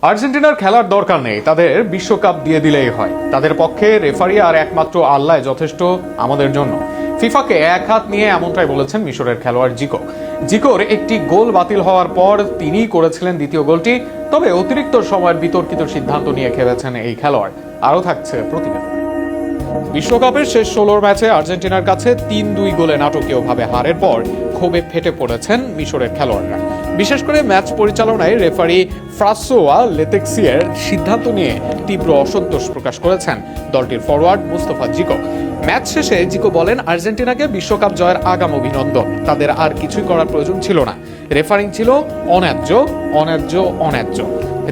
আর্জেন্টিনার খেলার দরকার নেই, তাদের বিশ্বকাপ দিয়ে দিলেই হয়। তাদের পক্ষে রেফারি আর একমাত্র আল্লাহ যথেষ্ট আমাদের জন্য। ফিফাকে এক হাত নিয়ে এমনটাই বলেছেন মিশরের খেলোয়াড় জিকোর একটি গোল বাতিল হওয়ার পর তিনিই করেছিলেন দ্বিতীয় গোলটি। তবে অতিরিক্ত সময়ের বিতর্কিত সিদ্ধান্ত নিয়ে খেলেছেন এই খেলোয়াড়। আরও থাকছে প্রতিবেদন। বিশ্বকাপের শেষ 16 ম্যাচে আর্জেন্টিনার কাছে 3-2 গোলে নাটকীয়ভাবে হারের পর ক্ষোভে ফেটে পড়েছেন মিশরের খেলোয়াড়রা। বিশেষ করে ম্যাচ পরিচালনায় রেফারি ফ্রাসোয়া লেতেক্সিয়ের সিদ্ধান্ত নিয়ে তীব্র অসন্তোষ প্রকাশ করেছেন দলটির ফরওয়ার্ড মুস্তাফা জিকো। ম্যাচ শেষে জিকো বলেন, আর্জেন্টিনাকে বিশ্বকাপ জয়ের আগাম অভিনন্দন। তাদের আর কিছুই করার প্রয়োজন ছিল না। রেফারিং ছিল অন্যায্য।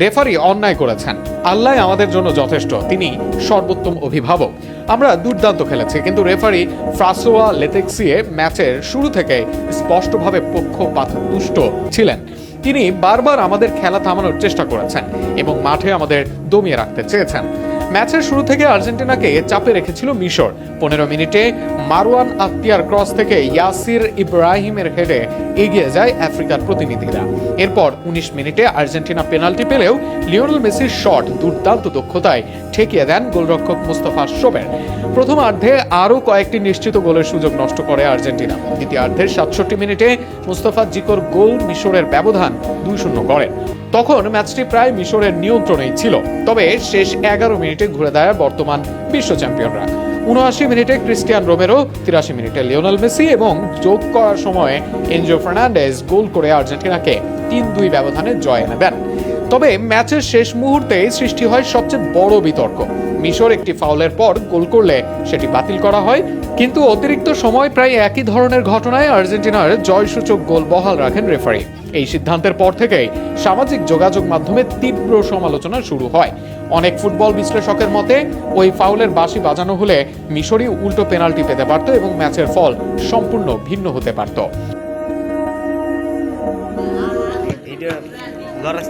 রেফারি অন্যায় করেছেন। আল্লাহ আমাদের জন্য যথেষ্ট, তিনি সর্বোত্তম অভিভাবক। আমরা দুর্দান্ত খেলেছি, কিন্তু রেফারি ফ্রাসোয়া লেতেক্সিয়ে ম্যাচের শুরু থেকে স্পষ্টভাবে পক্ষপাতদুষ্ট ছিলেন। তিনি বারবার আমাদের খেলা থামানোর চেষ্টা করেছেন এবং মাঠে আমাদের দমিয়ে রাখতে চেয়েছেন। ম্যাচের শুরু থেকে আর্জেন্টিনাকে চাপে রেখেছিল মিশর। 15 মিনিটে মারওয়ান আখতিয়ার ক্রস থেকে ইয়াসির ইব্রাহিমের হেডে এগিয়ে যায় আফ্রিকার প্রতিনিধিরা। এরপর 19 মিনিটে আর্জেন্টিনা পেনাল্টি পেলেও লিওনেল মেসির শট দুর্দান্ত দক্ষতায় ঠেকিয়ে দেন গোলরক্ষক মুস্তাফা শোবের। প্রথমার্ধে আরও কয়েকটি নিশ্চিত গোলের সুযোগ নষ্ট করে আর্জেন্টিনা। দ্বিতীয়ার্ধের 67 মিনিটে মুস্তাফা জিকোর গোল মিশরের ব্যবধান 2-0 করেন। তখন ম্যাচটি প্রায় মিশরের নিয়ন্ত্রণেই ছিল। তবে শেষ 11 মিনিটে ঘুরে দাঁড়ায় বর্তমান বিশ্ব চ্যাম্পিয়নরা। 79 মিনিটে ক্রিস্টিয়ান রোমেরো, 83 মিনিটে লিওনেল মেসি এবং যোগ করার সময় এনজো ফার্নান্ডেজ গোল করে আর্জেন্টিনাকে 3-2 ব্যবধানে জয় এনে দেন। তবে ম্যাচের শেষ মুহূর্তে সৃষ্টি হয় সবচেয়ে বড় বিতর্ক। মিশর একটি ফাউলের পর গোল করলে সেটি বাতিল করা হয়, কিন্তু অতিরিক্ত সময় প্রায় একই ধরনের ঘটনায় আর্জেন্টিনার জয়সূচক গোল বহাল রাখেন রেফারি। এই সিদ্ধান্তের পর থেকেই সামাজিক যোগাযোগ মাধ্যমে তীব্র সমালোচনা শুরু হয়। অনেক ফুটবল বিশ্লেষকের মতে ওই ফাউলের বাঁশি বাজানো হলে মিশরই উল্টো পেনাল্টি পেতে পারত এবং ম্যাচের ফল সম্পূর্ণ ভিন্ন হতে পারত। Loras.